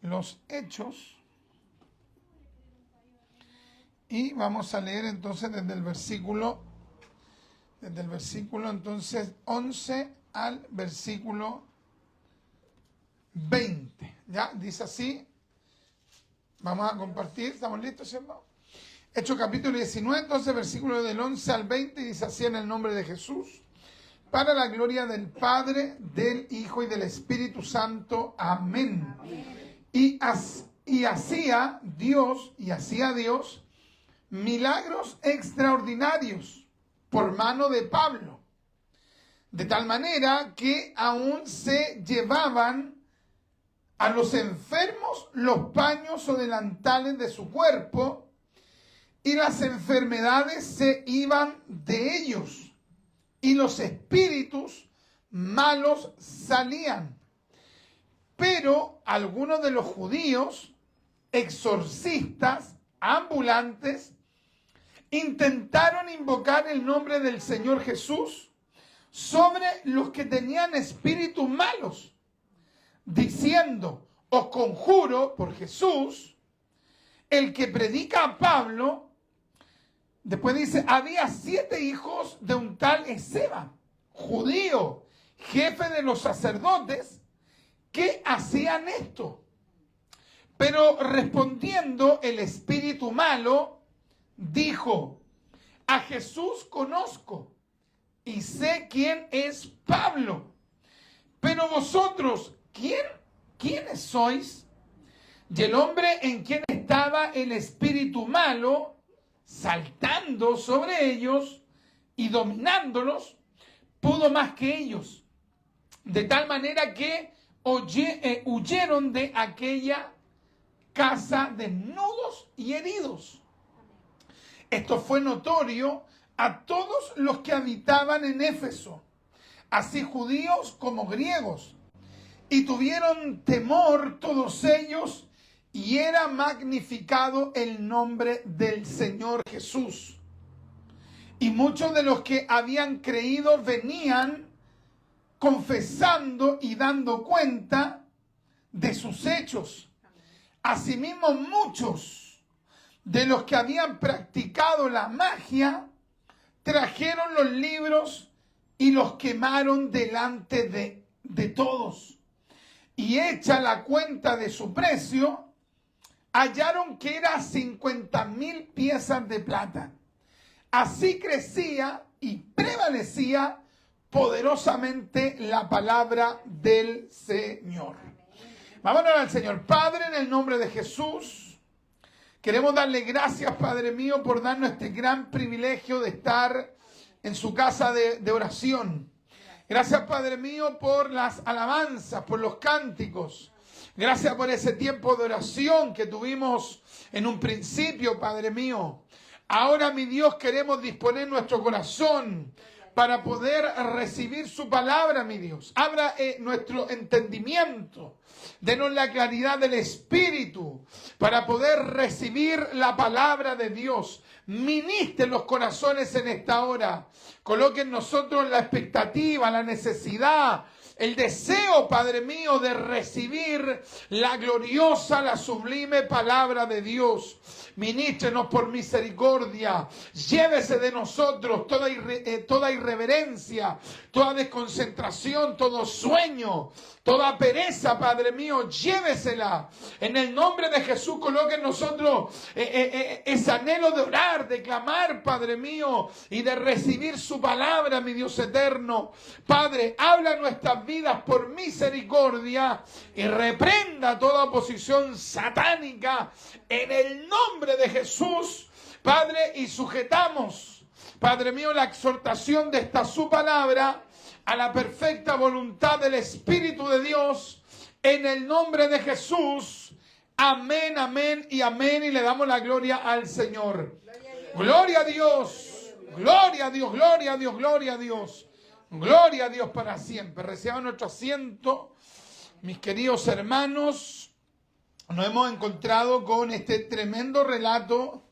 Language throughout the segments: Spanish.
los Hechos. Y vamos a leer entonces desde el versículo entonces 11 al versículo 20. ¿Ya? Dice así. Vamos a compartir. ¿Estamos listos, ¿cierto? Hechos capítulo 19, entonces versículo del 11 al 20, dice así: en el nombre de Jesús, para la gloria del Padre, del Hijo y del Espíritu Santo. Amén. Y hacía Dios milagros extraordinarios por mano de Pablo, de tal manera que aún se llevaban a los enfermos los paños o delantales de su cuerpo, y las enfermedades se iban de ellos, y los espíritus malos salían. Pero algunos de los judíos, exorcistas, ambulantes, intentaron invocar el nombre del Señor Jesús sobre los que tenían espíritus malos, diciendo: os conjuro por Jesús, el que predica a Pablo. Después dice: había 7 hijos de un tal Esceva, judío, jefe de los sacerdotes, que hacían esto. Pero respondiendo el espíritu malo, dijo: a Jesús conozco y sé quién es Pablo, pero vosotros, ¿quiénes sois? Y el hombre en quien estaba el espíritu malo, saltando sobre ellos y dominándolos, pudo más que ellos, de tal manera que huyeron de aquella casa desnudos y heridos. Esto fue notorio a todos los que habitaban en Éfeso, así judíos como griegos, y tuvieron temor todos ellos, y era magnificado el nombre del Señor Jesús. Y muchos de los que habían creído venían confesando y dando cuenta de sus hechos. Asimismo, muchos de los que habían practicado la magia trajeron los libros y los quemaron delante de todos. Y hecha la cuenta de su precio, hallaron que era 50,000 piezas de plata. Así crecía y prevalecía poderosamente la palabra del Señor. Vamos a orar al Señor. Padre, en el nombre de Jesús, queremos darle gracias, Padre mío, por darnos este gran privilegio de estar en su casa de oración. Gracias, Padre mío, por las alabanzas, por los cánticos. Gracias por ese tiempo de oración que tuvimos en un principio, Padre mío. Ahora, mi Dios, queremos disponer nuestro corazón para poder recibir su palabra, mi Dios. Abra nuestro entendimiento. Denos la claridad del Espíritu para poder recibir la palabra de Dios. Ministre los corazones en esta hora. Coloque en nosotros la expectativa, la necesidad, el deseo, Padre mío, de recibir la gloriosa, la sublime palabra de Dios. Ministrenos por misericordia. Llévese de nosotros toda irreverencia, toda desconcentración, todo sueño, toda pereza, Padre mío. Llévesela. En el nombre de Jesús, coloque en nosotros ese anhelo de orar, de clamar, Padre mío, y de recibir su palabra, mi Dios eterno. Padre, habla nuestras vidas por misericordia y reprenda toda oposición satánica en el nombre de Jesús, Padre, y sujetamos, Padre mío, la exhortación de esta su palabra a la perfecta voluntad del Espíritu de Dios en el nombre de Jesús. Amén, amén y amén, y le damos la gloria al Señor. Gloria a Dios, gloria a Dios, gloria a Dios, gloria a Dios. Gloria a Dios para siempre. Reciban nuestro asiento, mis queridos hermanos. Nos hemos encontrado con este tremendo relato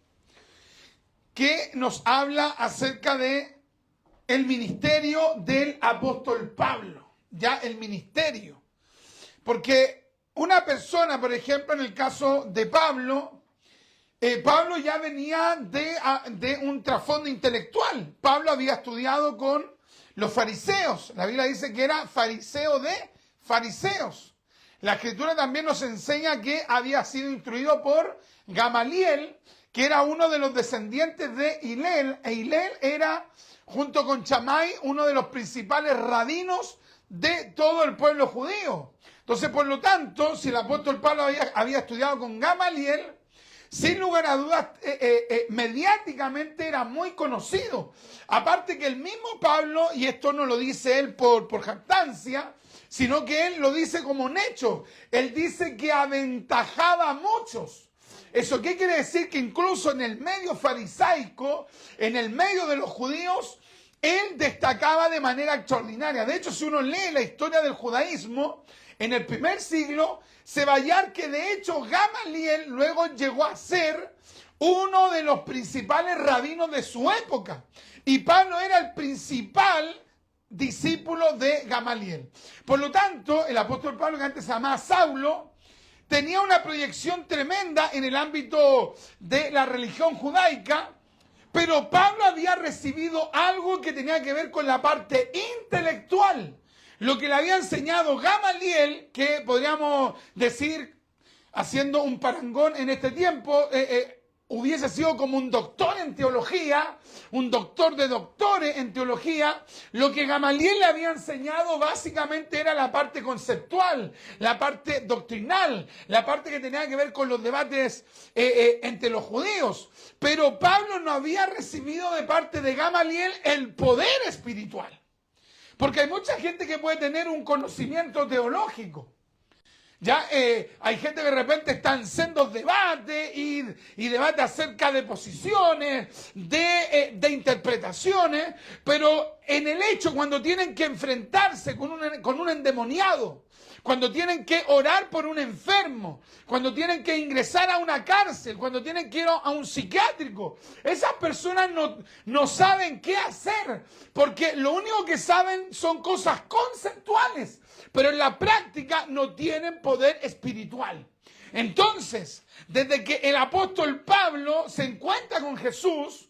que nos habla acerca de el ministerio del apóstol Pablo. Ya el ministerio. Porque una persona, por ejemplo, en el caso de Pablo, Pablo ya venía de un trasfondo intelectual. Pablo había estudiado con los fariseos. La Biblia dice que era fariseo de fariseos. La Escritura también nos enseña que había sido instruido por Gamaliel, que era uno de los descendientes de Hillel. E Hillel era, junto con Shammai, uno de los principales rabinos de todo el pueblo judío. Entonces, por lo tanto, si el apóstol Pablo había estudiado con Gamaliel, sin lugar a dudas, mediáticamente era muy conocido. Aparte que el mismo Pablo, y esto no lo dice él por jactancia, sino que él lo dice como un hecho. Él dice que aventajaba a muchos. ¿Eso qué quiere decir? Que incluso en el medio farisaico, en el medio de los judíos, él destacaba de manera extraordinaria. De hecho, si uno lee la historia del judaísmo, en el primer siglo, se va a hallar que de hecho Gamaliel luego llegó a ser uno de los principales rabinos de su época. Y Pablo era el principal discípulo de Gamaliel. Por lo tanto, el apóstol Pablo, que antes se llamaba Saulo, tenía una proyección tremenda en el ámbito de la religión judaica, pero Pablo había recibido algo que tenía que ver con la parte intelectual. Lo que le había enseñado Gamaliel, que podríamos decir, haciendo un parangón en este tiempo, hubiese sido como un doctor en teología, un doctor de doctores en teología. Lo que Gamaliel le había enseñado básicamente era la parte conceptual, la parte doctrinal, la parte que tenía que ver con los debates entre los judíos. Pero Pablo no había recibido de parte de Gamaliel el poder espiritual. Porque hay mucha gente que puede tener un conocimiento teológico. Ya hay gente que de repente está en sendos debates y debate acerca de posiciones, de interpretaciones, pero en el hecho cuando tienen que enfrentarse con un endemoniado, cuando tienen que orar por un enfermo, cuando tienen que ingresar a una cárcel, cuando tienen que ir a un psiquiátrico, esas personas no saben qué hacer, porque lo único que saben son cosas conceptuales, pero en la práctica no tienen poder espiritual. Entonces, desde que el apóstol Pablo se encuentra con Jesús,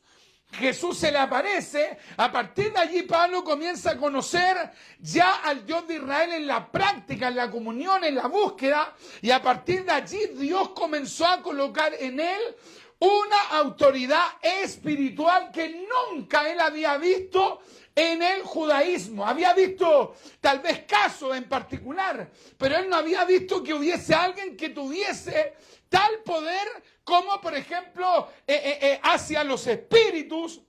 Jesús se le aparece, a partir de allí Pablo comienza a conocer ya al Dios de Israel en la práctica, en la comunión, en la búsqueda, y a partir de allí Dios comenzó a colocar en él una autoridad espiritual que nunca él había visto en el judaísmo. Había visto tal vez casos en particular, pero él no había visto que hubiese alguien que tuviese tal poder como, por ejemplo, hacia los espíritus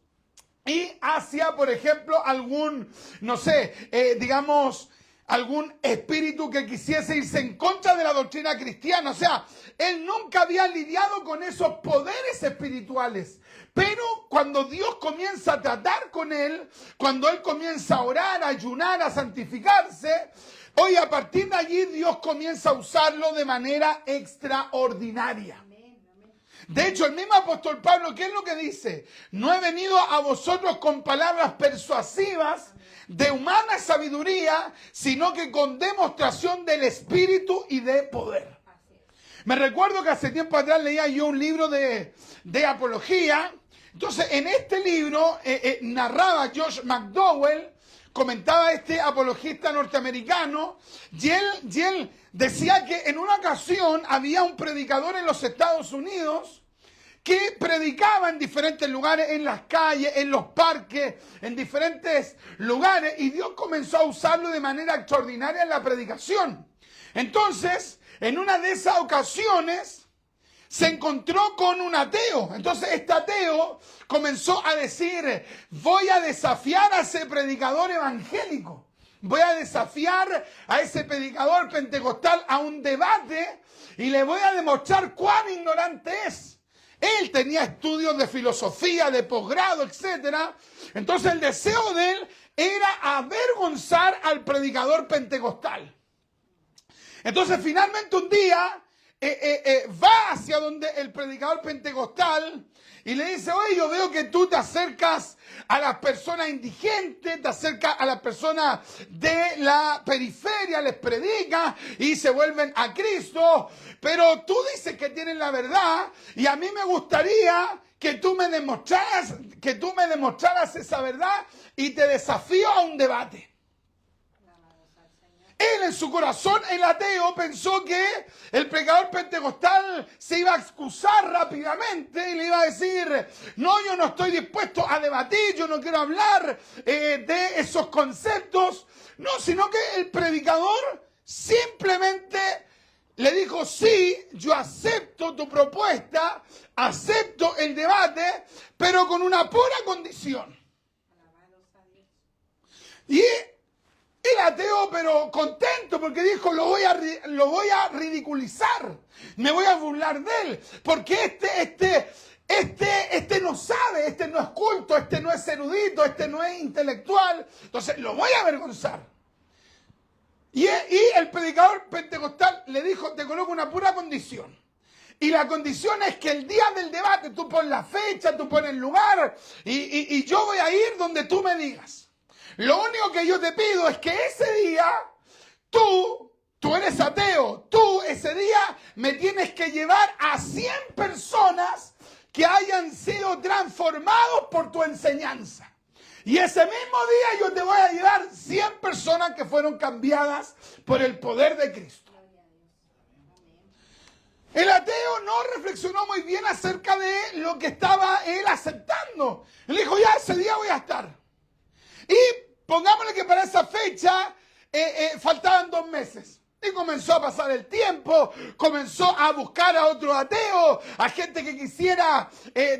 y hacia, por ejemplo, algún, no sé, digamos, algún espíritu que quisiese irse en contra de la doctrina cristiana. O sea, él nunca había lidiado con esos poderes espirituales. Pero cuando Dios comienza a tratar con él, cuando él comienza a orar, a ayunar, a santificarse, hoy a partir de allí Dios comienza a usarlo de manera extraordinaria. De hecho, el mismo apóstol Pablo, ¿qué es lo que dice? No he venido a vosotros con palabras persuasivas de humana sabiduría, sino que con demostración del Espíritu y de poder. Me recuerdo que hace tiempo atrás leía yo un libro de apología. Entonces, en este libro narraba Josh McDowell, comentaba este apologista norteamericano, y él decía que en una ocasión había un predicador en los Estados Unidos que predicaba en diferentes lugares, en las calles, en los parques, en diferentes lugares, y Dios comenzó a usarlo de manera extraordinaria en la predicación. Entonces, en una de esas ocasiones, se encontró con un ateo. Entonces este ateo comenzó a decir, voy a desafiar a ese predicador evangélico. Voy a desafiar a ese predicador pentecostal a un debate y le voy a demostrar cuán ignorante es. Él tenía estudios de filosofía, de posgrado, etc. Entonces el deseo de él era avergonzar al predicador pentecostal. Entonces finalmente un día va hacia donde el predicador pentecostal y le dice, oye, yo veo que tú te acercas a las personas indigentes, te acercas a las personas de la periferia, les predicas y se vuelven a Cristo, pero tú dices que tienes la verdad y a mí me gustaría que tú me demostraras esa verdad y te desafío a un debate. Él en su corazón, el ateo, pensó que el predicador pentecostal se iba a excusar rápidamente y le iba a decir, no, yo no estoy dispuesto a debatir, yo no quiero hablar de esos conceptos. No, sino que el predicador simplemente le dijo, sí, yo acepto tu propuesta, acepto el debate, pero con una pura condición. Y el ateo, pero contento, porque dijo, lo voy a ridiculizar, me voy a burlar de él, porque este no sabe, este no es culto, este no es erudito, este no es intelectual, entonces lo voy a avergonzar. Y el predicador pentecostal le dijo, te coloco una pura condición. Y la condición es que el día del debate tú pones la fecha, tú pones el lugar, y yo voy a ir donde tú me digas. Lo único que yo te pido es que ese día, tú eres ateo, tú ese día me tienes que llevar a 100 personas que hayan sido transformados por tu enseñanza. Y ese mismo día yo te voy a llevar 100 personas que fueron cambiadas por el poder de Cristo. El ateo no reflexionó muy bien acerca de lo que estaba él aceptando. Él dijo, ya ese día voy a estar. Y pongámosle que para esa fecha faltaban 2 meses. Y comenzó a pasar el tiempo, comenzó a buscar a otro ateo, a gente que quisiera,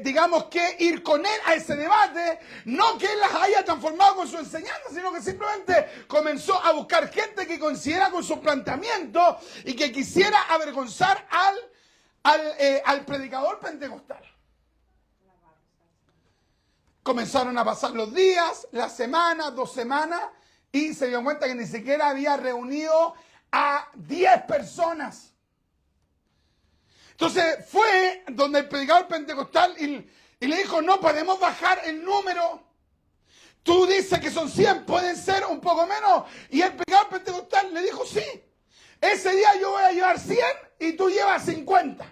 digamos que ir con él a ese debate. No que él las haya transformado con su enseñanza, sino que simplemente comenzó a buscar gente que coincidiera con su planteamiento y que quisiera avergonzar al predicador pentecostal. Comenzaron a pasar los días, las semanas, 2 semanas, y se dio cuenta que ni siquiera había reunido a 10 personas. Entonces fue donde el predicador pentecostal y le dijo, no podemos bajar el número. Tú dices que son 100, pueden ser un poco menos. Y el predicador pentecostal le dijo, sí, ese día yo voy a llevar 100 y tú llevas 50.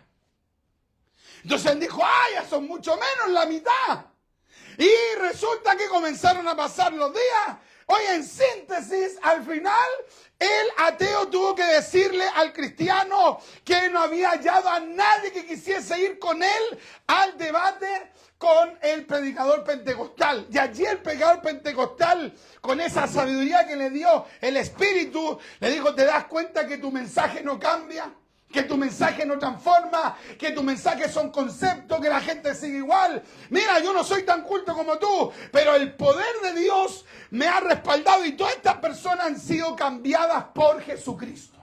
Entonces él dijo, ya son mucho menos, la mitad. Y resulta que comenzaron a pasar los días. Oye, en síntesis, al final, el ateo tuvo que decirle al cristiano que no había hallado a nadie que quisiese ir con él al debate con el predicador pentecostal. Y allí el predicador pentecostal, con esa sabiduría que le dio el Espíritu, le dijo, ¿te das cuenta que tu mensaje no cambia? Que tu mensaje no transforma, que tu mensaje son conceptos, que la gente sigue igual. Mira, yo no soy tan culto como tú, pero el poder de Dios me ha respaldado y todas estas personas han sido cambiadas por Jesucristo.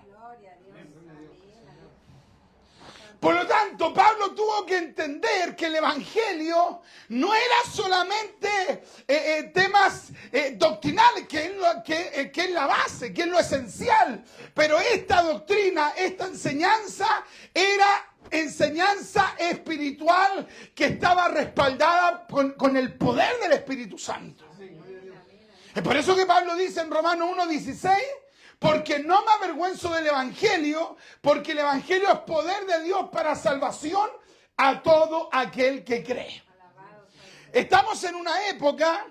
Por lo tanto, Pablo tuvo que entender que el Evangelio no era solamente temas doctrinales, que es la base, que es lo esencial. Pero esta doctrina, esta enseñanza, era enseñanza espiritual que estaba respaldada con el poder del Espíritu Santo. Es por eso que Pablo dice en Romanos 1:16, porque no me avergüenzo del Evangelio, porque el Evangelio es poder de Dios para salvación a todo aquel que cree. Estamos en una época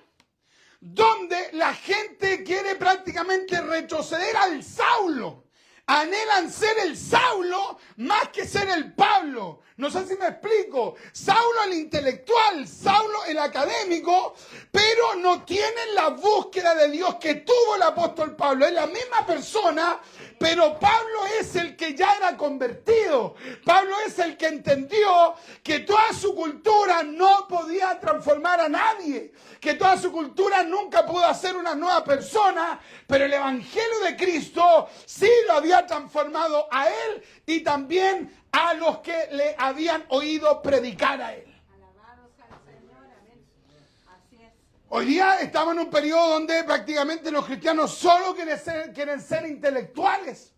donde la gente quiere prácticamente retroceder al Saulo. Anhelan ser el Saulo más que ser el Pablo. No sé si me explico. Saulo el intelectual, Saulo el académico, pero no tienen la búsqueda de Dios que tuvo el apóstol Pablo. Es la misma persona, pero Pablo es el que ya era convertido. Pablo es el que entendió que toda su cultura no podía transformar a nadie, que toda su cultura nunca pudo hacer una nueva persona, pero el Evangelio de Cristo sí lo había transformado a él y también a los que le habían oído predicar a él. Alabados al Señor, amén. Así es. Hoy día estamos en un periodo donde prácticamente los cristianos solo quieren ser intelectuales.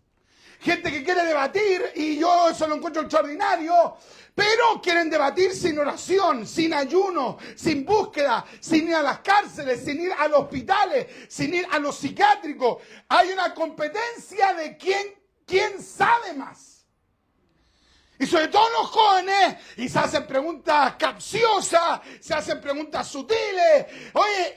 gente que quiere debatir, y yo eso lo encuentro extraordinario, pero quieren debatir sin oración, sin ayuno, sin búsqueda, sin ir a las cárceles, sin ir a los hospitales, sin ir a los psiquiátricos. Hay una competencia de quién sabe más. Y sobre todo los jóvenes, y se hacen preguntas capciosas, se hacen preguntas sutiles. Oye,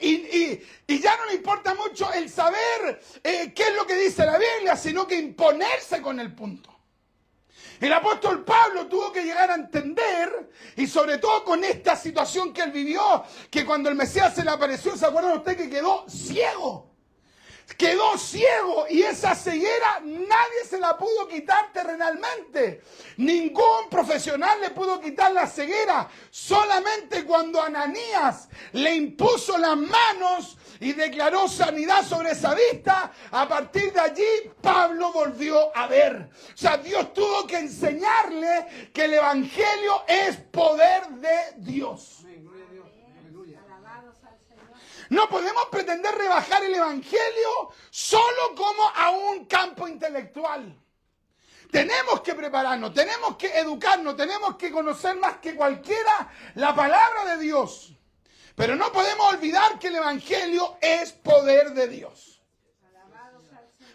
y ya no le importa mucho el saber qué es lo que dice la Biblia, sino que imponerse con el punto. El apóstol Pablo tuvo que llegar a entender, y sobre todo con esta situación que él vivió, que cuando el Mesías se le apareció, ¿se acuerdan ustedes que quedó ciego? Quedó ciego, y esa ceguera nadie se la pudo quitar terrenalmente. Ningún profesional le pudo quitar la ceguera. Solamente cuando Ananías le impuso las manos y declaró sanidad sobre esa vista, a partir de allí Pablo volvió a ver. O sea, Dios tuvo que enseñarle que el evangelio es poder de Dios. No podemos pretender rebajar el evangelio solo como a un campo intelectual. Tenemos que prepararnos, tenemos que educarnos, tenemos que conocer más que cualquiera la palabra de Dios. Pero no podemos olvidar que el evangelio es poder de Dios.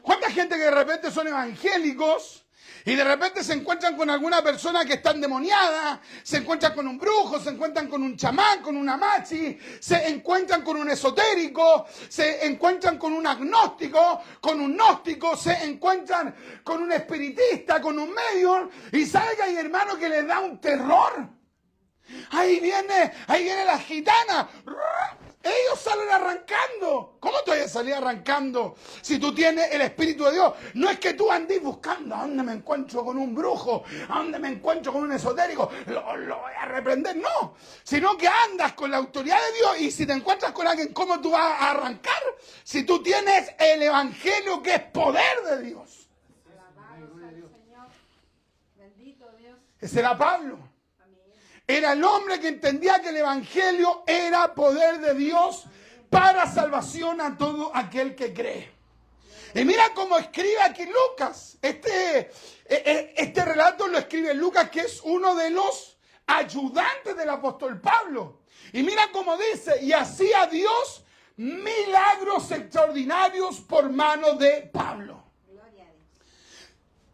¿Cuánta gente que de repente son evangélicos y de repente se encuentran con alguna persona que está endemoniada, se encuentran con un brujo, se encuentran con un chamán, con una machi, se encuentran con un esotérico, se encuentran con un agnóstico, con un gnóstico, se encuentran con un espiritista, con un medium, y sabe que hay hermanos que les da un terror? Ahí viene la gitana. Ellos salen arrancando. ¿Cómo tú vas a salir arrancando si tú tienes el Espíritu de Dios? No es que tú andes buscando a dónde me encuentro con un brujo, a dónde me encuentro con un esotérico, lo voy a reprender. No, sino que andas con la autoridad de Dios, y si te encuentras con alguien, ¿cómo tú vas a arrancar? Si tú tienes el Evangelio, que es poder de Dios. Alabado sea el Señor. Bendito Dios. Ese era Pablo. Era el hombre que entendía que el evangelio era poder de Dios para salvación a todo aquel que cree. Y mira cómo escribe aquí Lucas. Este relato lo escribe Lucas, que es uno de los ayudantes del apóstol Pablo. Y mira cómo dice: y hacía Dios milagros extraordinarios por mano de Pablo.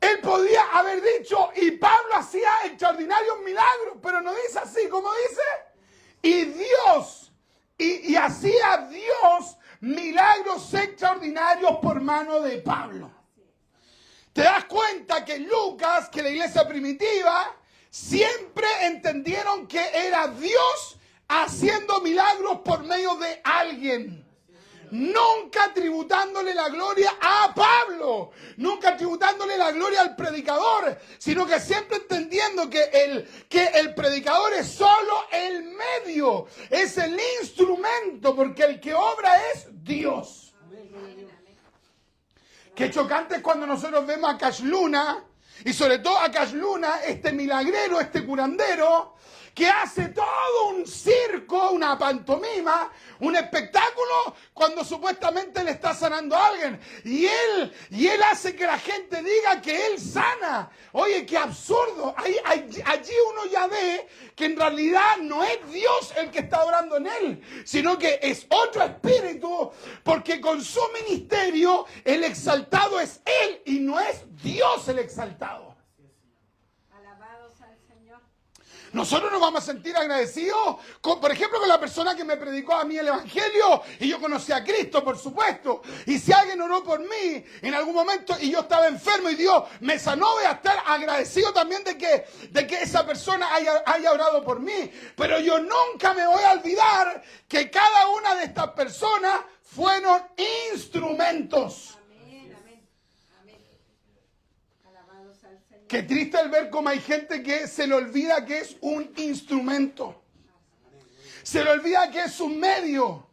Él podía haber dicho, y Pablo hacía extraordinarios milagros, pero no dice así, como dice, y Dios, y hacía Dios milagros extraordinarios por mano de Pablo. Te das cuenta que Lucas, que la iglesia primitiva, siempre entendieron que era Dios haciendo milagros por medio de alguien. Nunca tributándole la gloria a Pablo, nunca tributándole la gloria al predicador, sino que siempre entendiendo que el predicador es solo el medio, es el instrumento, porque el que obra es Dios. Qué chocante es cuando nosotros vemos a Cash Luna, y sobre todo a Cash Luna, este milagrero, este curandero, que hace todo un circo, una pantomima, un espectáculo, cuando supuestamente le está sanando a alguien. Y él hace que la gente diga que él sana. Oye, qué absurdo. Allí uno ya ve que en realidad no es Dios el que está orando en él, sino que es otro espíritu, porque con su ministerio el exaltado es él y no es Dios el exaltado. Nosotros nos vamos a sentir agradecidos, por ejemplo, con la persona que me predicó a mí el Evangelio, y yo conocí a Cristo, por supuesto. Y si alguien oró por mí en algún momento y yo estaba enfermo y Dios me sanó, voy a estar agradecido también de que esa persona haya orado por mí. Pero yo nunca me voy a olvidar que cada una de estas personas fueron instrumentos. Qué triste el ver cómo hay gente que se le olvida que es un instrumento. Se le olvida que es un medio.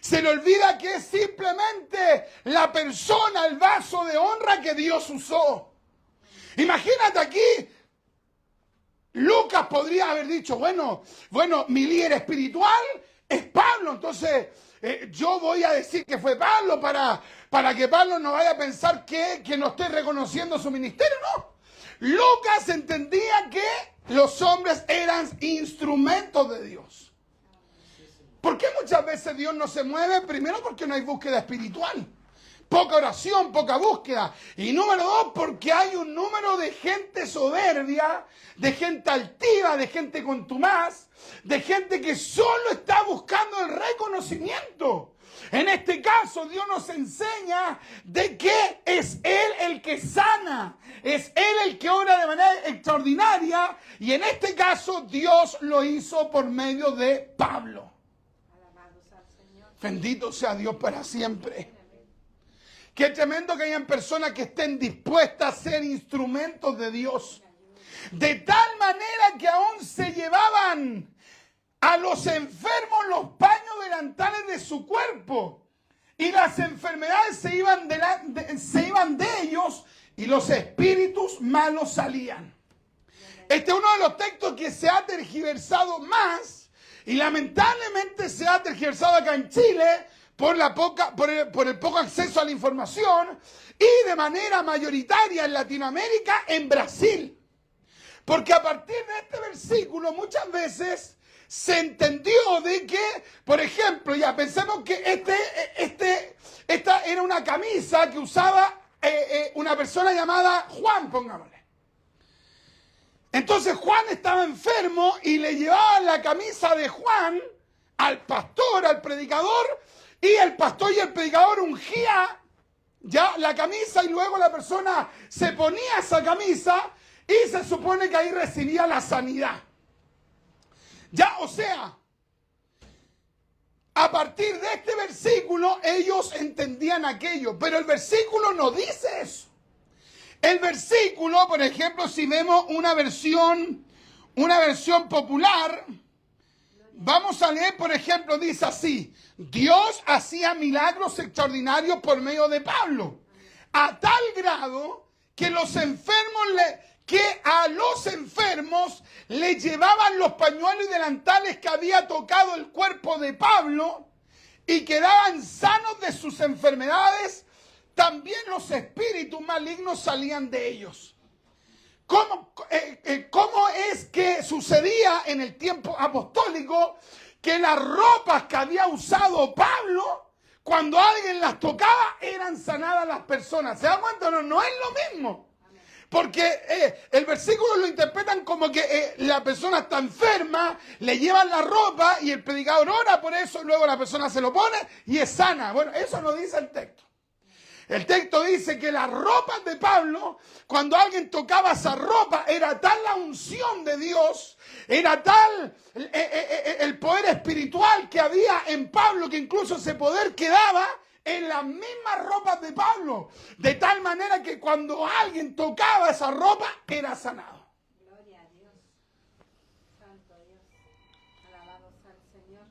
Se le olvida que es simplemente la persona, el vaso de honra que Dios usó. Imagínate aquí, Lucas podría haber dicho, bueno, mi líder espiritual es Pablo, entonces yo voy a decir que fue Pablo para que Pablo no vaya a pensar que no estoy reconociendo su ministerio, no. Lucas entendía que los hombres eran instrumentos de Dios. ¿Por qué muchas veces Dios no se mueve? Primero, porque no hay búsqueda espiritual. Poca oración, poca búsqueda. Y número dos, porque hay un número de gente soberbia, de gente altiva, de gente contumaz, de gente que solo está buscando el reconocimiento. En este caso, Dios nos enseña de que es Él el que sana, es Él el que obra de manera extraordinaria, y en este caso Dios lo hizo por medio de Pablo. Alabado sea el Señor. Bendito sea Dios para siempre. Qué tremendo que hayan personas que estén dispuestas a ser instrumentos de Dios. De tal manera que aún se llevaban a los enfermos los paños delantales de su cuerpo. Y las enfermedades se iban de ellos y los espíritus malos salían. Este es uno de los textos que se ha tergiversado más y lamentablemente se ha tergiversado acá en Chile por el poco acceso a la información y de manera mayoritaria en Latinoamérica, en Brasil. Porque a partir de este versículo muchas veces se entendió de que, por ejemplo, ya pensemos que esta era una camisa que usaba una persona llamada Juan, pongámosle. Entonces Juan estaba enfermo y le llevaban la camisa de Juan al pastor, al predicador, y el pastor y el predicador ungía ya la camisa y luego la persona se ponía esa camisa y se supone que ahí recibía la sanidad. Ya, o sea, a partir de este versículo ellos entendían aquello, pero el versículo no dice eso. El versículo, por ejemplo, si vemos una versión popular, vamos a leer, por ejemplo, dice así: Dios hacía milagros extraordinarios por medio de Pablo, a tal grado que a los enfermos le llevaban los pañuelos y delantales que había tocado el cuerpo de Pablo y quedaban sanos de sus enfermedades. También los espíritus malignos salían de ellos. ¿Cómo es que sucedía en el tiempo apostólico que las ropas que había usado Pablo, cuando alguien las tocaba, eran sanadas las personas? ¿Se dan cuenta? No es lo mismo. Porque el versículo lo interpretan como que la persona está enferma, le llevan la ropa y el predicador ora por eso, luego la persona se lo pone y es sana. Bueno, eso no dice el texto. El texto dice que las ropas de Pablo, cuando alguien tocaba esa ropa, era tal la unción de Dios, era tal el poder espiritual que había en Pablo, que incluso ese poder quedaba en las mismas ropas de Pablo, de tal manera que cuando alguien tocaba esa ropa, era sanado. Gloria a Dios. Santo Dios. Alabado sea el Señor.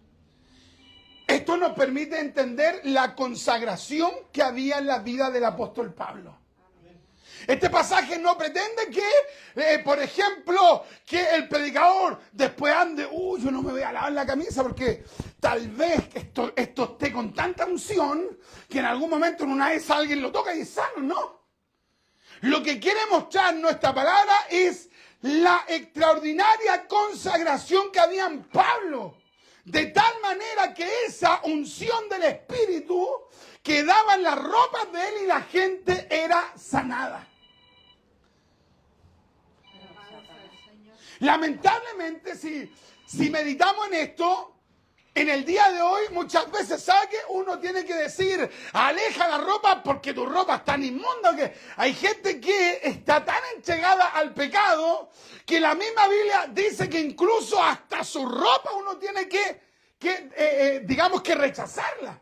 Esto nos permite entender la consagración que había en la vida del apóstol Pablo. Este pasaje no pretende que, por ejemplo, que el predicador después ande, yo no me voy a lavar la camisa porque tal vez esto esté con tanta unción que en algún momento en una vez alguien lo toca y es sano. No. Lo que quiere mostrar nuestra palabra es la extraordinaria consagración que había en Pablo. De tal manera que esa unción del Espíritu quedaba en las ropas de él y la gente era sanada. Lamentablemente, si meditamos en esto, en el día de hoy muchas veces, ¿sabe qué? Uno tiene que decir, aleja la ropa porque tu ropa es tan inmunda, que hay gente que está tan entregada al pecado que la misma Biblia dice que incluso hasta su ropa uno tiene digamos que rechazarla.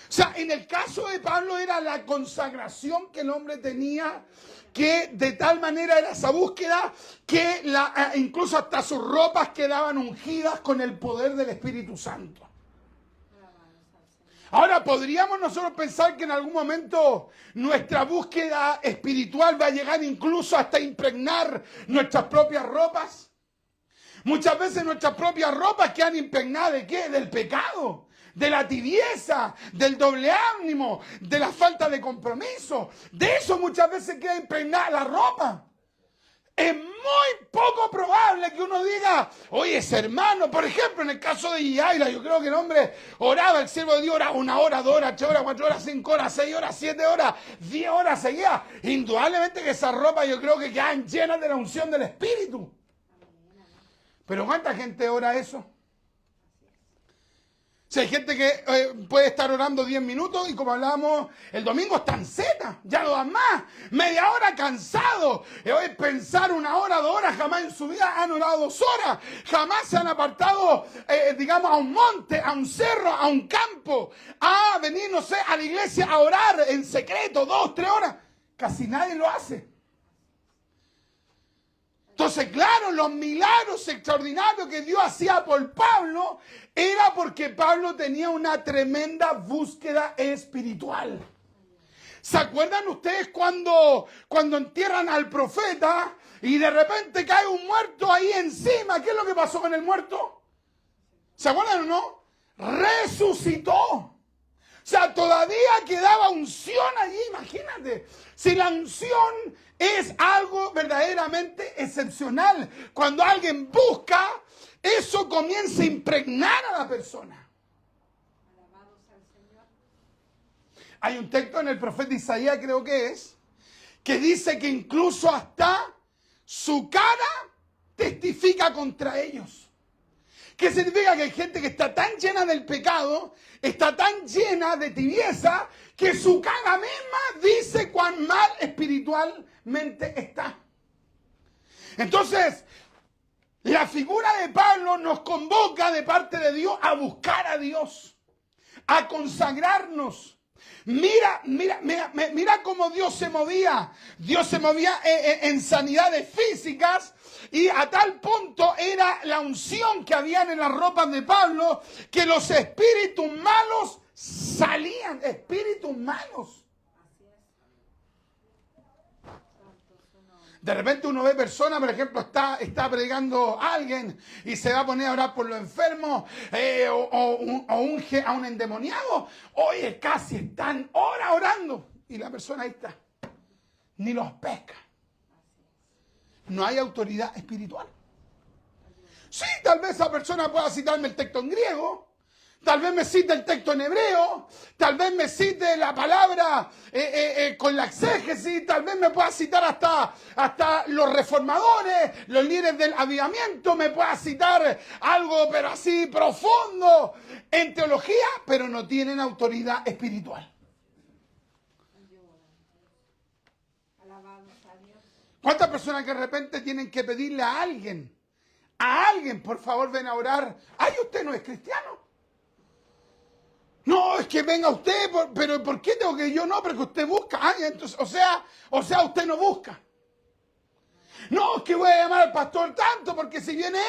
O sea, en el caso de Pablo era la consagración que el hombre tenía, que de tal manera era esa búsqueda que incluso hasta sus ropas quedaban ungidas con el poder del Espíritu Santo. Ahora, ¿podríamos nosotros pensar que en algún momento nuestra búsqueda espiritual va a llegar incluso hasta impregnar nuestras propias ropas? Muchas veces nuestras propias ropas quedan impregnadas ¿de qué? Del pecado. de la tibieza, del doble ánimo, de la falta de compromiso. De eso muchas veces queda impregnada la ropa. Es muy poco probable que uno diga, oye, ese hermano, por ejemplo, en el caso de Yaira, yo creo que el hombre oraba, el siervo de Dios oraba 1 hora, 2 horas, 3 horas, 4 horas, 5 horas, 6 horas, 7 horas, 10 horas seguidas. Indudablemente que esas ropas yo creo que quedan llenas de la unción del Espíritu. Pero ¿cuánta gente ora eso? Si hay gente que puede estar orando 10 minutos y como hablábamos, el domingo están zeta, ya no dan más, media hora cansado. Hoy pensar 1 hora, 2 horas, jamás en su vida han orado 2 horas, jamás se han apartado, digamos, a un monte, a un cerro, a un campo, a venir, no sé, a la iglesia a orar en secreto 2, 3 horas. Casi nadie lo hace. Entonces, claro, los milagros extraordinarios que Dios hacía por Pablo era porque Pablo tenía una tremenda búsqueda espiritual. ¿Se acuerdan ustedes cuando entierran al profeta y de repente cae un muerto ahí encima? ¿Qué es lo que pasó con el muerto? ¿Se acuerdan o no? Resucitó. O sea, todavía quedaba unción allí, imagínate. Si la unción es algo verdaderamente excepcional, cuando alguien busca, eso comienza a impregnar a la persona. Alabados al Señor. Hay un texto en el profeta Isaías, creo que dice que incluso hasta su cara testifica contra ellos. ¿Qué significa? Que hay gente que está tan llena del pecado, está tan llena de tibieza, que su cara misma dice cuán mal espiritualmente está. Entonces, la figura de Pablo nos convoca de parte de Dios a buscar a Dios, a consagrarnos. Mira cómo Dios se movía. Dios se movía en sanidades físicas y a tal punto era la unción que había en las ropas de Pablo que los espíritus malos salían. Espíritus malos. Así es. Santo su nombre. De repente uno ve personas, por ejemplo, está predicando a alguien y se va a poner a orar por los enfermos o unge a un endemoniado. Oye, casi están horas orando y la persona ahí está. Ni los pesca. No hay autoridad espiritual. Sí, tal vez esa persona pueda citarme el texto en griego. Tal vez me cite el texto en hebreo, tal vez me cite la palabra con la exégesis, tal vez me pueda citar hasta los reformadores, los líderes del avivamiento, me pueda citar algo pero así profundo en teología, pero no tienen autoridad espiritual. Alabados a Dios. ¿Cuántas personas que de repente tienen que pedirle a alguien, por favor ven a orar? Ay, usted no es cristiano. No, es que venga usted, pero ¿por qué tengo que yo no? Porque usted busca. Ah, entonces, o sea, usted no busca. No, es que voy a llamar al pastor tanto, porque si viene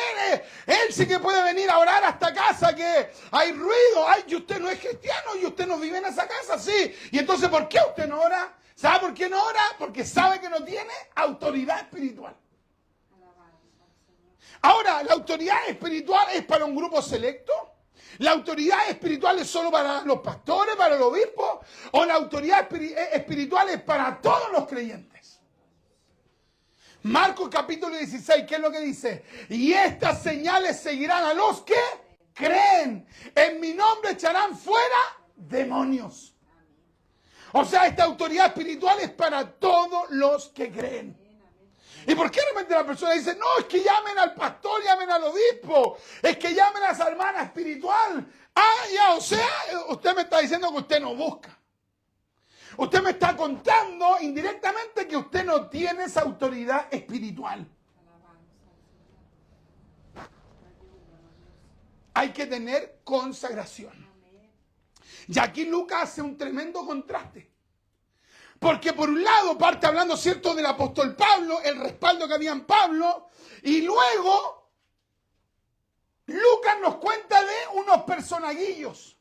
él sí que puede venir a orar hasta casa, que hay ruido. Ay, y usted no es cristiano, y usted no vive en esa casa, sí. Y entonces, ¿por qué usted no ora? ¿Sabe por qué no ora? Porque sabe que no tiene autoridad espiritual. Alabados al Señor. Ahora, ¿la autoridad espiritual es para un grupo selecto? ¿La autoridad espiritual es solo para los pastores, para los obispos? ¿O la autoridad espiritual es para todos los creyentes? Marcos capítulo 16, ¿qué es lo que dice? Y estas señales seguirán a los que creen. En mi nombre echarán fuera demonios. O sea, esta autoridad espiritual es para todos los que creen. ¿Y por qué de repente la persona dice, no, es que llamen al pastor, llamen al obispo, es que llamen a esa hermana espiritual? Ah, ya, o sea, usted me está diciendo que usted no busca. Usted me está contando indirectamente que usted no tiene esa autoridad espiritual. Hay que tener consagración. Y aquí Lucas hace un tremendo contraste. Porque por un lado parte hablando, ¿cierto?, del apóstol Pablo, el respaldo que había en Pablo, y luego Lucas nos cuenta de unos personaguillos.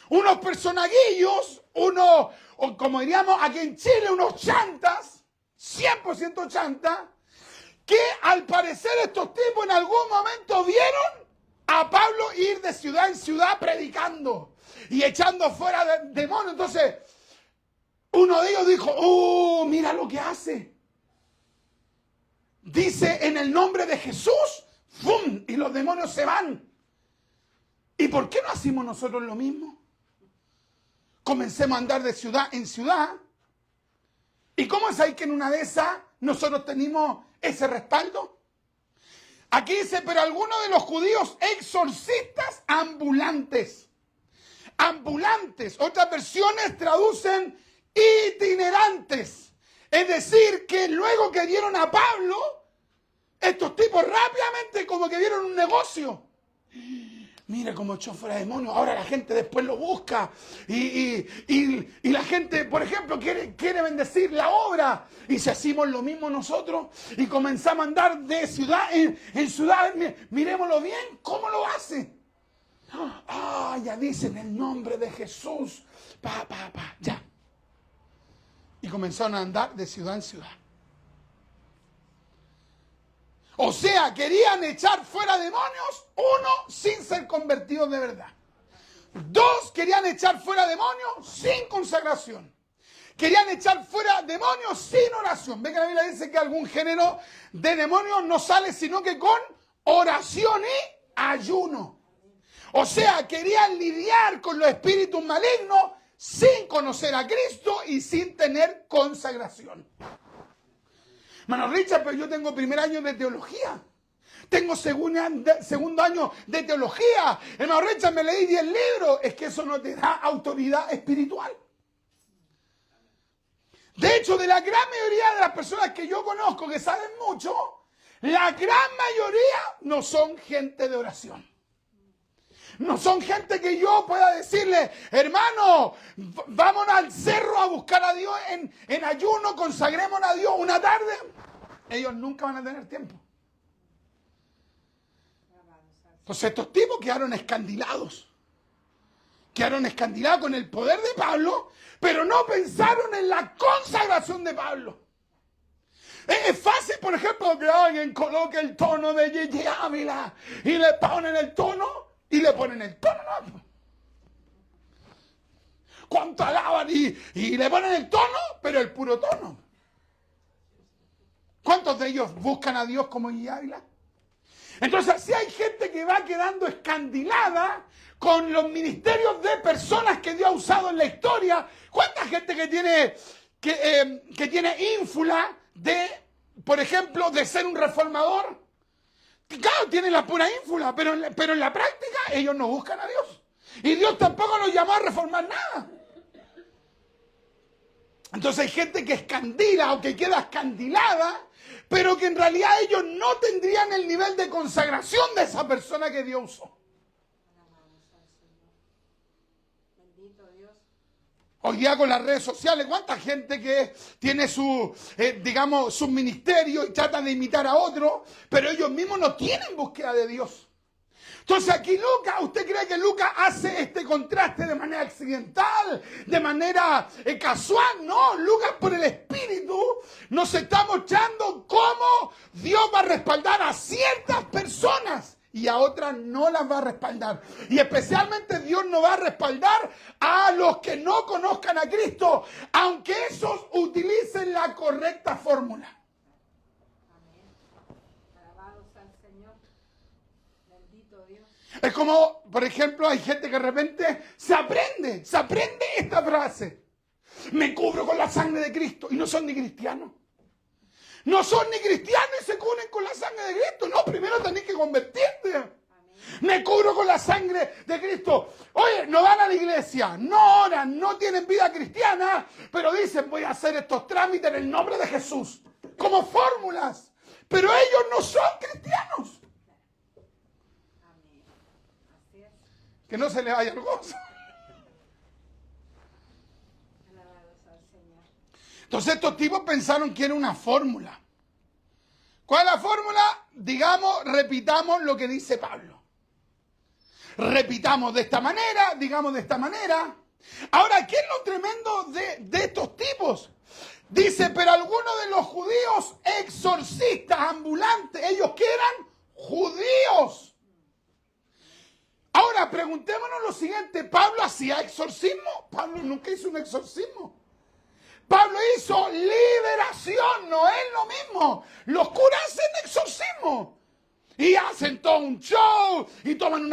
Unos personaguillos, o como diríamos aquí en Chile, unos chantas, 100% chantas, que al parecer estos tipos en algún momento vieron a Pablo ir de ciudad en ciudad predicando y echando fuera demonios. Entonces, uno de ellos dijo, mira lo que hace. Dice en el nombre de Jesús, ¡fum! Y los demonios se van. ¿Y por qué no hacemos nosotros lo mismo? Comencemos a andar de ciudad en ciudad. ¿Y cómo es ahí que en una de esas nosotros tenemos ese respaldo? Aquí dice, pero algunos de los judíos exorcistas ambulantes. Ambulantes. Otras versiones traducen itinerantes. Es decir, que luego que vieron a Pablo, estos tipos rápidamente como que vieron un negocio. Mira cómo echó fuera demonios. Ahora la gente después lo busca. Y la gente, por ejemplo, quiere bendecir la obra. Y si hacemos lo mismo nosotros y comenzamos a andar de ciudad en ciudad, miremoslo bien, ¿cómo lo hace? Ya dicen el nombre de Jesús. Ya. Y comenzaron a andar de ciudad en ciudad. O sea, querían echar fuera demonios, uno, sin ser convertidos de verdad. Dos, querían echar fuera demonios sin consagración. Querían echar fuera demonios sin oración. Ve que la Biblia dice que algún género de demonios no sale sino que con oración y ayuno. O sea, querían lidiar con los espíritus malignos sin conocer a Cristo y sin tener consagración. Hermano Richard, pero yo tengo primer año de teología. Tengo segundo año de teología. Hermano Richard, me leí 10 libros. Es que eso no te da autoridad espiritual. De hecho, de la gran mayoría de las personas que yo conozco que saben mucho, la gran mayoría no son gente de oración. No son gente que yo pueda decirle, hermano, vámonos al cerro a buscar a Dios en ayuno, consagrémonos a Dios una tarde. Ellos nunca van a tener tiempo. Entonces estos tipos quedaron escandilados. Quedaron escandilados con el poder de Pablo, pero no pensaron en la consagración de Pablo. Es fácil, por ejemplo, que alguien coloque el tono de Gigi Ávila y le ponen el tono. Y le ponen el tono, ¿no? ¿Cuánto alaban? Y le ponen el tono, pero el puro tono. ¿Cuántos de ellos buscan a Dios como Gigi Ávila? Entonces, así hay gente que va quedando escandilada con los ministerios de personas que Dios ha usado en la historia. ¿Cuánta gente que tiene ínfula de, por ejemplo, de ser un reformador? Claro, tienen la pura ínfula, pero en la práctica ellos no buscan a Dios. Y Dios tampoco los llamó a reformar nada. Entonces hay gente que escandila o que queda escandilada, pero que en realidad ellos no tendrían el nivel de consagración de esa persona que Dios usó. Hoy día con las redes sociales, ¿cuánta gente que tiene su ministerio y trata de imitar a otro, pero ellos mismos no tienen búsqueda de Dios? Entonces aquí Lucas, ¿usted cree que Lucas hace este contraste de manera accidental, de manera casual? No, Lucas por el Espíritu nos está mostrando cómo Dios va a respaldar a ciertas personas y a otras no las va a respaldar. Y especialmente Dios no va a respaldar a los que no conozcan a Cristo, aunque esos utilicen la correcta fórmula. Amén. Alabado sea el Señor. Bendito Dios. Es como, por ejemplo, hay gente que de repente se aprende esta frase. Me cubro con la sangre de Cristo y no son ni cristianos. No son ni cristianos y se cubren con la sangre de Cristo. No, primero tenés que convertirte. Amén. Me cubro con la sangre de Cristo. Oye, no van a la iglesia, no oran, no tienen vida cristiana, pero dicen voy a hacer estos trámites en el nombre de Jesús. Como fórmulas. Pero ellos no son cristianos. Amén. Así es. Que no se les vaya el gozo. Alabado sea el Señor. Entonces estos tipos pensaron que era una fórmula. ¿Cuál es la fórmula? Digamos, repitamos lo que dice Pablo. Repitamos de esta manera, digamos de esta manera. Ahora, ¿qué es lo tremendo de estos tipos? Dice, pero algunos de los judíos exorcistas ambulantes, ellos que eran judíos. Ahora, preguntémonos lo siguiente. ¿Pablo hacía exorcismo? Pablo nunca hizo un exorcismo. Pablo hizo liberación, no es lo mismo. Los curas hacen exorcismo. Y hacen todo un show, y toman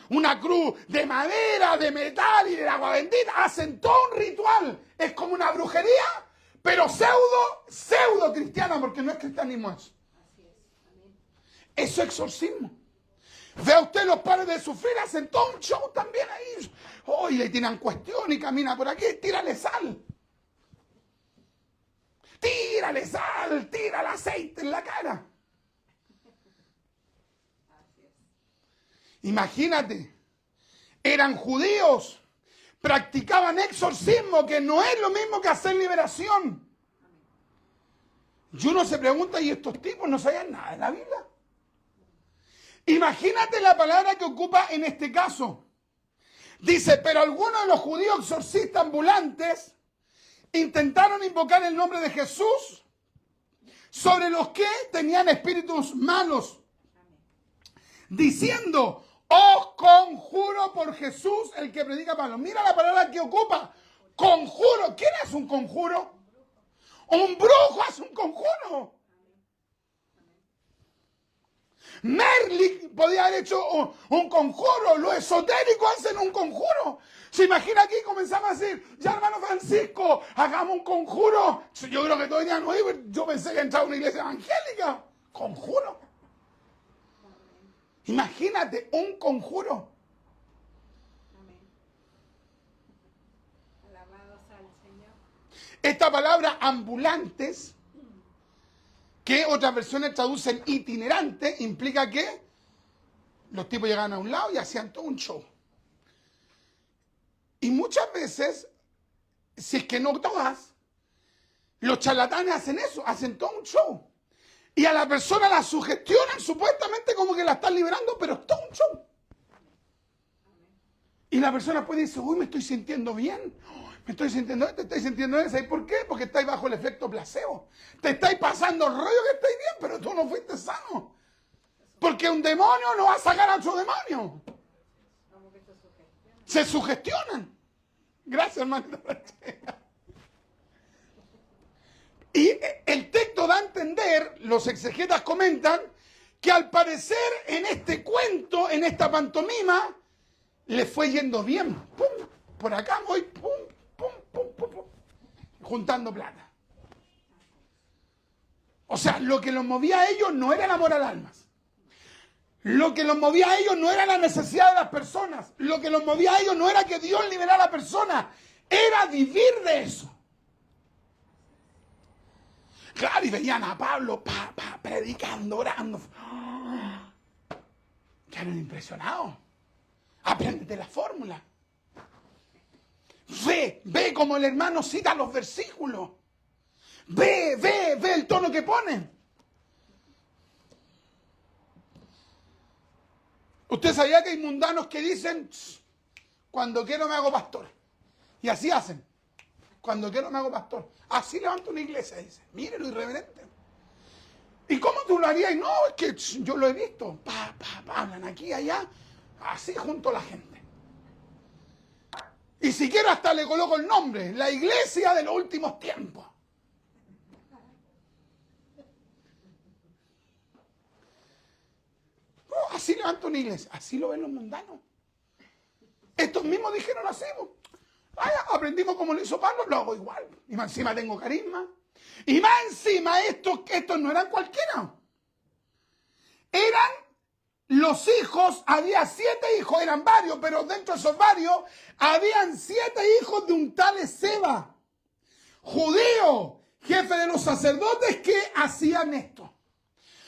una cruz de madera, de metal y del agua bendita. Hacen todo un ritual. Es como una brujería, pero pseudo cristiana, porque no es cristianismo eso. Así es. Amén. Eso es exorcismo. Vea usted, los padres de sufrir hacen todo un show también ahí. Hoy le tiran cuestión y camina por aquí, tírale sal. Tírale sal, tírale aceite en la cara. Imagínate, eran judíos, practicaban exorcismo, que no es lo mismo que hacer liberación. Y uno se pregunta, ¿y estos tipos no sabían nada de la Biblia? Imagínate la palabra que ocupa en este caso. Dice, pero algunos de los judíos exorcistas ambulantes intentaron invocar el nombre de Jesús sobre los que tenían espíritus malos, diciendo, os conjuro por Jesús, el que predica Pablo. Mira la palabra que ocupa, conjuro. ¿Quién es un conjuro? Un brujo hace un conjuro. Merlin podía haber hecho un conjuro. Los esotéricos hacen un conjuro. Se imagina aquí, comenzamos a decir, ya hermano Francisco, hagamos un conjuro. Yo creo que todavía no iba. Yo pensé que entraba a una iglesia evangélica. Conjuro. Imagínate, un conjuro. Amén. Alabado sea el Señor. Esta palabra ambulantes, que otras versiones traducen itinerante, implica que los tipos llegaban a un lado y hacían todo un show. Y muchas veces, si es que no todas, los charlatanes hacen eso, hacen todo un show. Y a la persona la sugestionan supuestamente como que la están liberando, pero es todo un show. Y la persona puede decir, uy, me estoy sintiendo bien, me estoy sintiendo esto, estoy sintiendo eso. ¿Y por qué? Porque estáis bajo el efecto placebo. Te estáis pasando el rollo que estáis bien, pero tú no fuiste sano. Porque un demonio no va a sacar a otro demonio. Como que se sugestiona. Se sugestionan. Gracias, hermano. Y el texto da a entender, los exegetas comentan, que al parecer en este cuento, en esta pantomima, le fue yendo bien. Pum, por acá voy, pum, pum, pum, pum, pum, juntando plata. O sea, lo que los movía a ellos no era el amor al alma. Lo que los movía a ellos no era la necesidad de las personas. Lo que los movía a ellos no era que Dios liberara a la persona. Era vivir de eso. Claro, y veían a Pablo predicando, orando. Quedaron impresionados. Apréndete la fórmula. Ve como el hermano cita los versículos. Ve el tono que pone. ¿Usted sabía que hay mundanos que dicen, cuando quiero me hago pastor? Y así hacen. Cuando quiero me hago pastor. Así levanto una iglesia, dice. Mire lo irreverente. ¿Y cómo tú lo harías? No, es que yo lo he visto. Hablan aquí, allá. Así junto a la gente. Y si quiero hasta le coloco el nombre. La iglesia de los últimos tiempos. Oh, así levanto una iglesia. Así lo ven los mundanos. Estos mismos dijeron así. Vaya, aprendimos como lo hizo Pablo, lo hago igual. Y más encima tengo carisma. Y más encima estos no eran cualquiera. Eran los hijos, había 7 hijos, eran varios, pero dentro de esos varios, habían 7 hijos de un tal Esceva, judío, jefe de los sacerdotes, que hacían esto.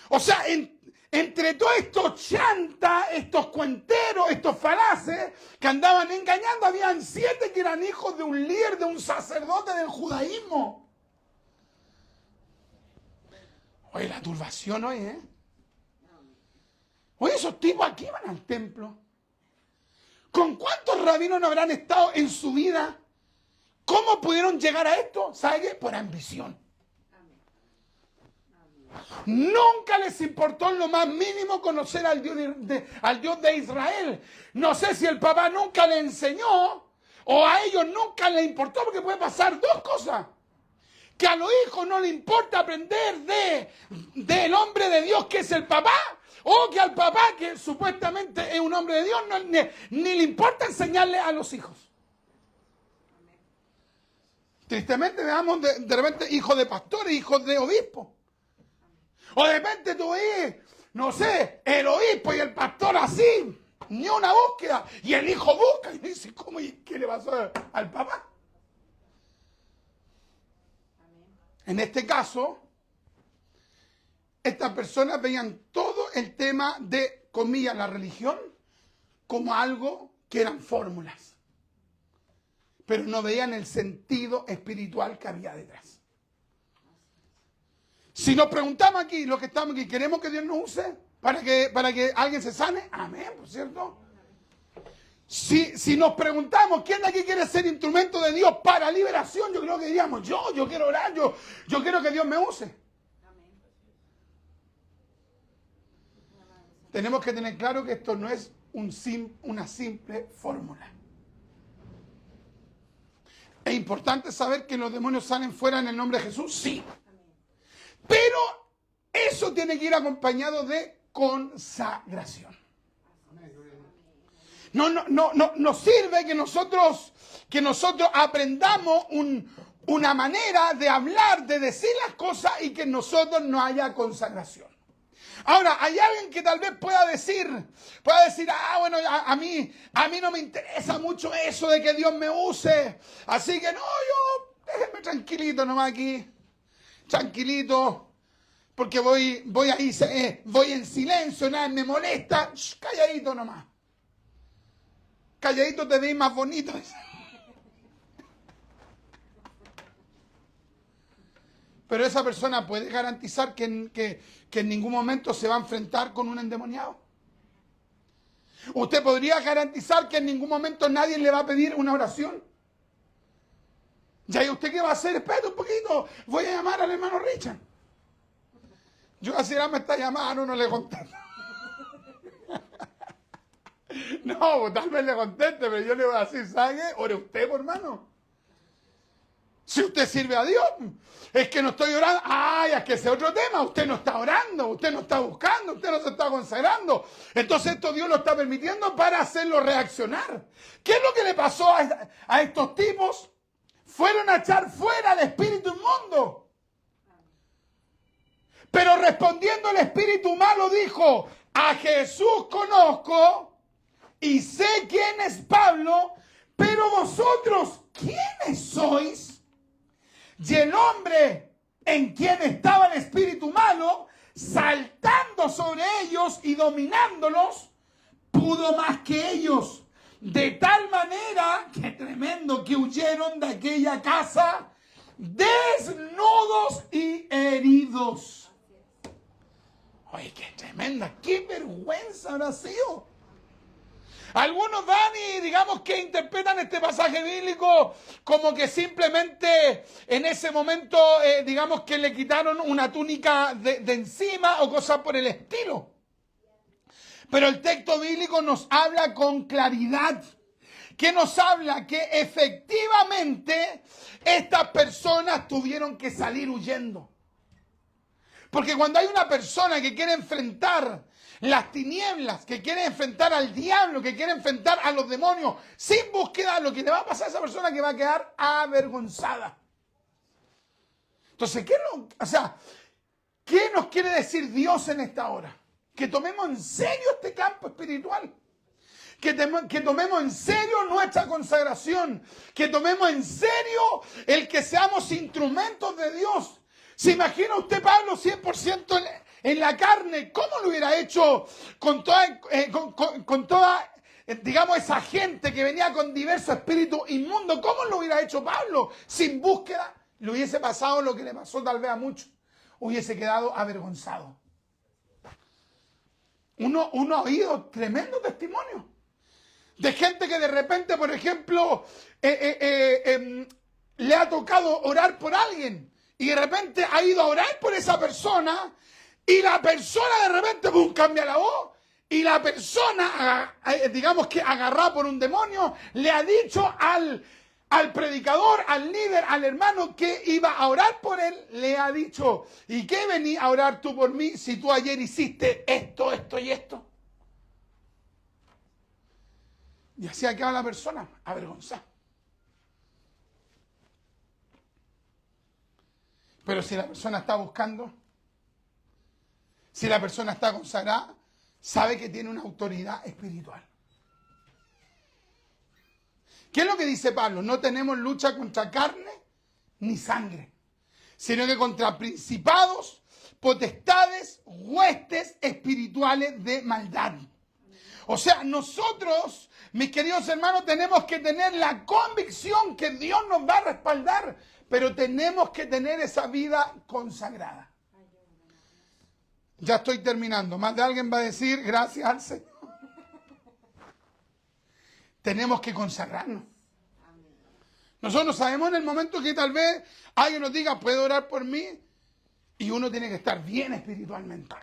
O sea, entre todos estos chantas, estos cuenteros, estos falaces que andaban engañando, habían 7 que eran hijos de un líder, de un sacerdote del judaísmo. Oye, la turbación hoy, ¿eh? Oye, esos tipos aquí van al templo. ¿Con cuántos rabinos no habrán estado en su vida? ¿Cómo pudieron llegar a esto? ¿Sabe qué? Por ambición. Nunca les importó en lo más mínimo conocer al Dios de Israel. No sé si el papá nunca le enseñó o a ellos nunca les importó, porque puede pasar dos cosas. Que a los hijos no les importa aprender del hombre de Dios que es el papá, o que al papá, que supuestamente es un hombre de Dios, ni le importa enseñarle a los hijos. Tristemente veamos de repente hijos de pastores, hijos de obispos. O de repente tú ves, no sé, el obispo y el pastor así, ni una búsqueda, y el hijo busca y dice, ¿cómo? ¿Qué le pasó al papá? En este caso, estas personas veían todo el tema de, comillas, la religión como algo que eran fórmulas, pero no veían el sentido espiritual que había detrás. Si nos preguntamos aquí, los que estamos aquí, ¿queremos que Dios nos use para que alguien se sane? Amén, por cierto. Si nos preguntamos, ¿quién de aquí quiere ser instrumento de Dios para liberación? Yo creo que diríamos, yo quiero orar, yo quiero que Dios me use. Tenemos que tener claro que esto no es una simple fórmula. Es importante saber que los demonios salen fuera en el nombre de Jesús, sí. Pero eso tiene que ir acompañado de consagración. No sirve que nosotros aprendamos una manera de hablar, de decir las cosas y que en nosotros no haya consagración. Ahora, hay alguien que tal vez pueda decir, bueno, a mí no me interesa mucho eso de que Dios me use, así que déjenme tranquilito nomás aquí, tranquilito, porque voy ahí, voy en silencio, nada me molesta, calladito nomás. Calladito te ves más bonito. Pero esa persona puede garantizar que en ningún momento se va a enfrentar con un endemoniado. Usted podría garantizar que en ningún momento nadie le va a pedir una oración. Ya, ¿y usted qué va a hacer? Espera un poquito, voy a llamar al hermano Richard. Yo así me está llamando, no le contesto. No, pues tal vez le conteste, pero yo le voy a decir, ¿sabe? Ore usted, por hermano. Si usted sirve a Dios, es que no estoy orando. Ay, es que ese es otro tema. Usted no está orando, usted no está buscando, usted no se está consagrando. Entonces esto Dios lo está permitiendo para hacerlo reaccionar. ¿Qué es lo que le pasó a estos tipos? Fueron a echar fuera al espíritu inmundo. Pero respondiendo el espíritu malo dijo, a Jesús conozco y sé quién es Pablo, pero vosotros, ¿quiénes sois? Y el hombre en quien estaba el espíritu malo, saltando sobre ellos y dominándolos, pudo más que ellos. De tal manera, que tremendo, que huyeron de aquella casa desnudos y heridos. Oye, qué tremenda, qué vergüenza habrá sido. Algunos van y digamos que interpretan este pasaje bíblico como que simplemente en ese momento digamos que le quitaron una túnica de encima o cosas por el estilo. Pero el texto bíblico nos habla con claridad. ¿Qué nos habla? Que efectivamente estas personas tuvieron que salir huyendo. Porque cuando hay una persona que quiere enfrentar las tinieblas, que quiere enfrentar al diablo, que quiere enfrentar a los demonios sin búsqueda, lo que le va a pasar a esa persona es que va a quedar avergonzada. Entonces, ¿qué nos quiere decir Dios en esta hora? Que tomemos en serio este campo espiritual. Que tomemos en serio nuestra consagración. Que tomemos en serio el que seamos instrumentos de Dios. ¿Se imagina usted, Pablo, 100% en la carne? ¿Cómo lo hubiera hecho con toda digamos, esa gente que venía con diversos espíritus inmundos? ¿Cómo lo hubiera hecho Pablo? Sin búsqueda, le hubiese pasado lo que le pasó tal vez a muchos. Hubiese quedado avergonzado. Uno ha oído tremendo testimonio de gente que de repente, por ejemplo, le ha tocado orar por alguien y de repente ha ido a orar por esa persona y la persona de repente cambia la voz y la persona, digamos que agarrada por un demonio, le ha dicho al predicador, al líder, al hermano que iba a orar por él, le ha dicho, ¿y qué vení a orar tú por mí si tú ayer hiciste esto, esto y esto? Y así ha quedado la persona avergonzada. Pero si la persona está buscando, si la persona está consagrada, sabe que tiene una autoridad espiritual. ¿Qué es lo que dice Pablo? No tenemos lucha contra carne ni sangre, sino que contra principados, potestades, huestes espirituales de maldad. O sea, nosotros, mis queridos hermanos, tenemos que tener la convicción que Dios nos va a respaldar, pero tenemos que tener esa vida consagrada. Ya estoy terminando. Más de alguien va a decir, gracias al Señor. Tenemos que consagrarnos. Nosotros sabemos en el momento que tal vez alguien nos diga, ¿puede orar por mí? Y uno tiene que estar bien espiritualmente.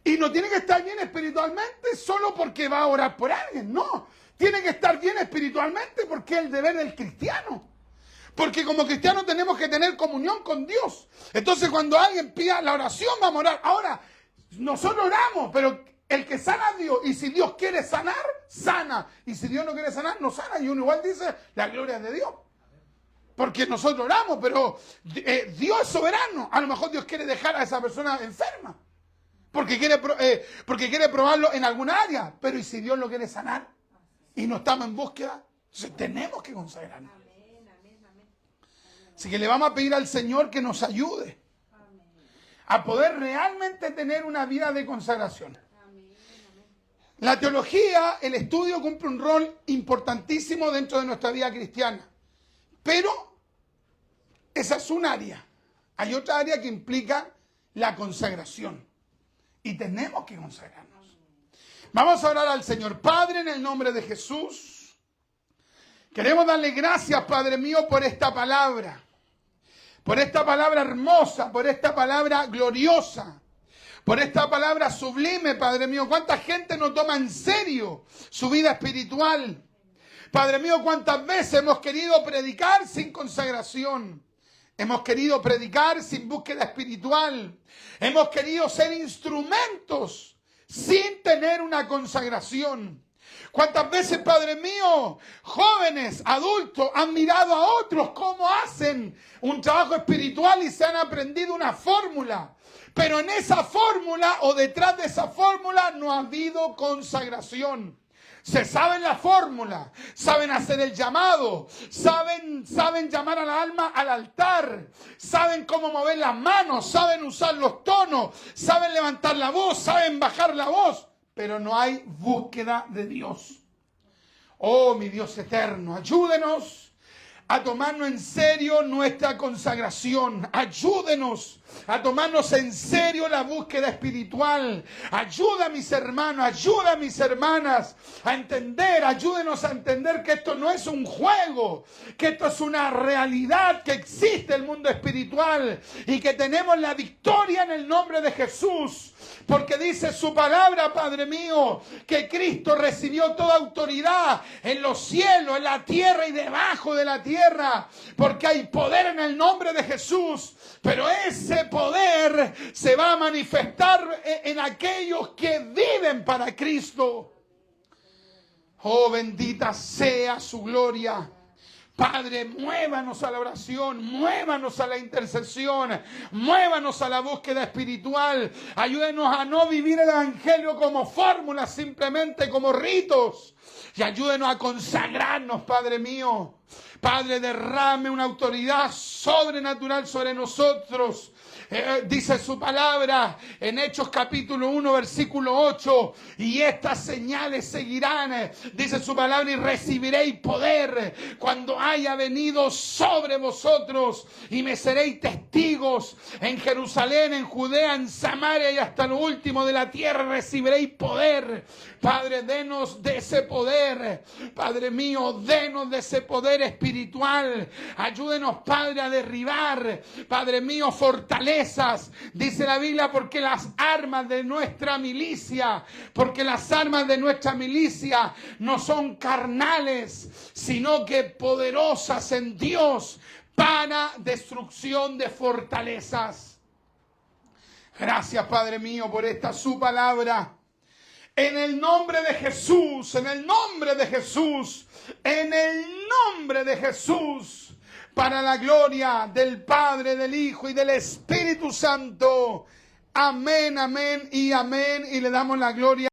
Y no tiene que estar bien espiritualmente solo porque va a orar por alguien. No, tiene que estar bien espiritualmente porque es el deber del cristiano. Porque como cristianos tenemos que tener comunión con Dios. Entonces cuando alguien pida la oración, vamos a orar. Ahora, nosotros oramos, pero el que sana es Dios. Y si Dios quiere sanar, sana. Y si Dios no quiere sanar, no sana. Y uno igual dice, la gloria es de Dios. Porque nosotros oramos, pero Dios es soberano. A lo mejor Dios quiere dejar a esa persona enferma. Porque quiere probarlo en alguna área. Pero ¿y si Dios lo quiere sanar? Y no estamos en búsqueda. Entonces tenemos que consagrarnos. Así que le vamos a pedir al Señor que nos ayude a poder realmente tener una vida de consagración. La teología, el estudio cumple un rol importantísimo dentro de nuestra vida cristiana. Pero esa es un área. Hay otra área que implica la consagración. Y tenemos que consagrarnos. Vamos a orar al Señor. Padre, en el nombre de Jesús, queremos darle gracias, Padre mío, por esta palabra. Por esta palabra hermosa, por esta palabra gloriosa, por esta palabra sublime, Padre mío. ¿Cuánta gente no toma en serio su vida espiritual? Padre mío, ¿cuántas veces hemos querido predicar sin consagración? Hemos querido predicar sin búsqueda espiritual. Hemos querido ser instrumentos sin tener una consagración. ¿Cuántas veces, Padre mío, jóvenes, adultos, han mirado a otros cómo hacen un trabajo espiritual y se han aprendido una fórmula? Pero en esa fórmula o detrás de esa fórmula no ha habido consagración. Se saben la fórmula, saben hacer el llamado, saben llamar a la alma al altar, saben cómo mover las manos, saben usar los tonos, saben levantar la voz, saben bajar la voz. Pero no hay búsqueda de Dios. Oh, mi Dios eterno, ayúdenos a tomarnos en serio nuestra consagración. Ayúdenos a tomarnos en serio la búsqueda espiritual. Ayuda a mis hermanos, ayuda a mis hermanas a entender, ayúdenos a entender que esto no es un juego, que esto es una realidad, que existe el mundo espiritual y que tenemos la victoria en el nombre de Jesús. Porque dice su palabra, Padre mío, que Cristo recibió toda autoridad en los cielos, en la tierra y debajo de la tierra. Porque hay poder en el nombre de Jesús. Pero ese poder se va a manifestar en aquellos que viven para Cristo. Oh, bendita sea su gloria. Padre, muévanos a la oración, muévanos a la intercesión, muévanos a la búsqueda espiritual. Ayúdenos a no vivir el evangelio como fórmulas, simplemente como ritos. Y ayúdenos a consagrarnos, Padre mío. Padre, derrame una autoridad sobrenatural sobre nosotros. dice su palabra en Hechos capítulo 1 versículo 8, y estas señales seguirán, dice su palabra, y recibiréis poder cuando haya venido sobre vosotros, y me seréis testigos en Jerusalén, en Judea, en Samaria y hasta lo último de la tierra. Recibiréis poder. Padre, denos de ese poder. Padre mío, denos de ese poder espiritual. Ayúdenos, Padre, a derribar, Padre mío, fortalezas. Dice la Biblia, porque las armas de nuestra milicia no son carnales, sino que poderosas en Dios para destrucción de fortalezas. Gracias, Padre mío, por esta su palabra. En el nombre de Jesús, en el nombre de Jesús, en el nombre de Jesús, para la gloria del Padre, del Hijo y del Espíritu Santo. Amén, amén y amén. Y le damos la gloria.